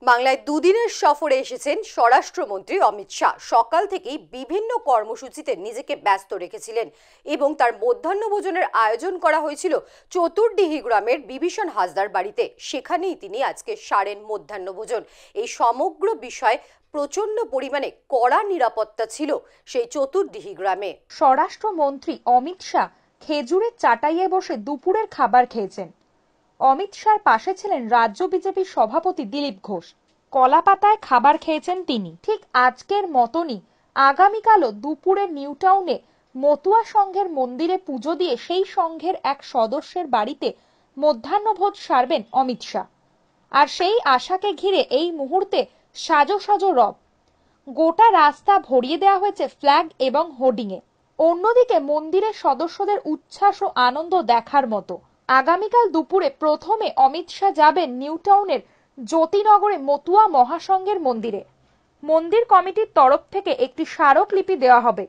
বাংলায় দুদিনের সফরে এসেছেন স্বরাষ্ট্রমন্ত্রী অমিত শাহ। সকাল থেকেই বিভিন্ন কর্মসূচিতে নিজেকে ব্যস্ত রেখেছিলেন এবং তার মধ্যাহ্নভোজনের আয়োজন করা হয়েছিল চতুর্দিহি গ্রামের বিভীষণ হাসদার বাড়িতে। সেখানেই তিনি আজকে সারেন মধ্যাহ্নভোজন। এই সমগ্র বিষয়ে প্রচন্ড পরিমাণে কড়া নিরাপত্তা ছিল সেই চতুর্দিহি গ্রামে। স্বরাষ্ট্রমন্ত্রী অমিত শাহ খেজুরের চাটাইয়ে বসে দুপুরের খাবার খেয়েছেন। অমিত শাহর পাশে ছিলেন রাজ্য বিজেপির সভাপতি দিলীপ ঘোষ। কলাপাতায় খাবার খেয়েছেন তিনি। ঠিক আজকের মতনই আগামীকালও দুপুরে নিউ টাউনে মতুয়া সংঘের মন্দিরে পুজো দিয়ে সেই সংঘের এক সদস্যের বাড়িতে মধ্যাহ্নভোজ সারবেন অমিত শাহ। আর সেই আশাকে ঘিরে এই মুহূর্তে সাজো সাজো রব। গোটা রাস্তা ভরিয়ে দেওয়া হয়েছে ফ্ল্যাগ এবং হোর্ডিংয়ে। অন্যদিকে মন্দিরের সদস্যদের উচ্ছ্বাস ও আনন্দ দেখার মতো। আগামীকাল দুপুরে প্রথমে অমিত শাহ যাবেন নিউ টাউনের জ্যোতিনগরে মতুয়া মহাসংঘের মন্দিরে। মন্দির কমিটির তরফ থেকে একটি স্মারকলিপি দেওয়া হবে,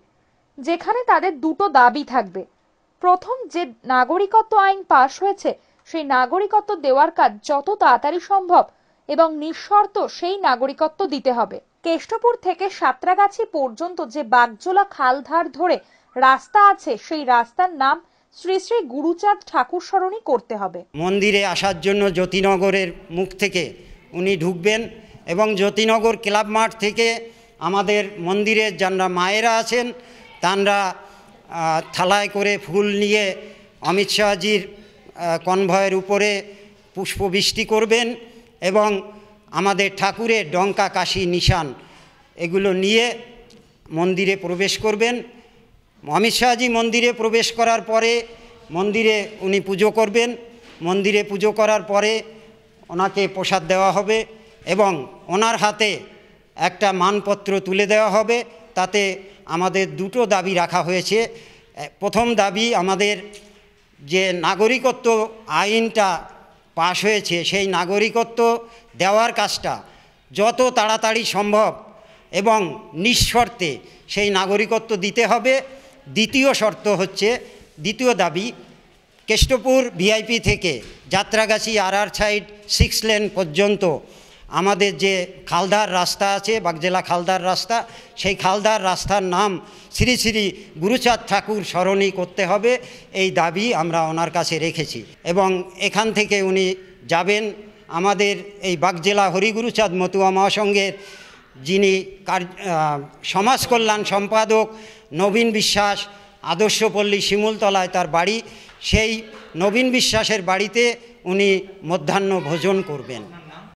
যেখানে তাদের দুটো দাবি থাকবে। প্রথম, যে নাগরিকত্ব আইন পাশ হয়েছে সেই নাগরিকত্ব দেওয়ার কাজ যত তাড়াতাড়ি সম্ভব এবং নিঃশর্ত সেই নাগরিকত্ব দিতে হবে। কেষ্টপুর থেকে সাঁতরাগাছি পর্যন্ত যে বাগজোলা খাল ধার ধরে রাস্তা আছে সেই রাস্তার নাম শ্রী শ্রী গুরুচাঁদ ঠাকুর সরণি করতে হবে। মন্দিরে আসার জন্য জ্যোতিনগরের মুখ থেকে উনি ঢুকবেন এবং জ্যোতিনগর ক্লাব মাঠ থেকে আমাদের মন্দিরের যারা মায়েরা আছেন তারা থালায় করে ফুল নিয়ে অমিত শাহজির কনভয়ের উপরে পুষ্পবৃষ্টি করবেন এবং আমাদের ঠাকুরের ডঙ্কা কাশি নিশান এগুলো নিয়ে মন্দিরে প্রবেশ করবেন। অমিত শাহজি মন্দিরে প্রবেশ করার পরে মন্দিরে উনি পুজো করবেন। মন্দিরে পুজো করার পরে ওনাকে প্রসাদ দেওয়া হবে এবং ওনার হাতে একটা মানপত্র তুলে দেওয়া হবে। তাতে আমাদের দুটো দাবি রাখা হয়েছে। প্রথম দাবি, আমাদের যে নাগরিকত্ব আইনটা পাশ হয়েছে সেই নাগরিকত্ব দেওয়ার কাজটা যত তাড়াতাড়ি সম্ভব এবং নিঃশর্তে সেই নাগরিকত্ব দিতে হবে। দ্বিতীয় শর্ত হচ্ছে, দ্বিতীয় দাবি, কেষ্টপুর ভিআইপি থেকে যাত্রাগাছি আর সাইড 6 লেন পর্যন্ত আমাদের যে খালধার রাস্তা আছে, বাগজেলা খালধার রাস্তা, সেই খালধার রাস্তার নাম শ্রী শ্রী গুরুচাঁদ ঠাকুর সরণি করতে হবে। এই দাবি আমরা ওনার কাছে রেখেছি এবং এখান থেকে উনি যাবেন আমাদের এই বাগজেলা হরিগুরুচাঁদ মতুয়া মহাসংঘের যিনি সমাজ কল্যাণ সম্পাদক নবীন বিশ্বাস, আদর্শপল্লী শিমুলতলায় তার বাড়ি, সেই নবীন বিশ্বাসের বাড়িতে উনি মধ্যাহ্ন ভোজন করবেন।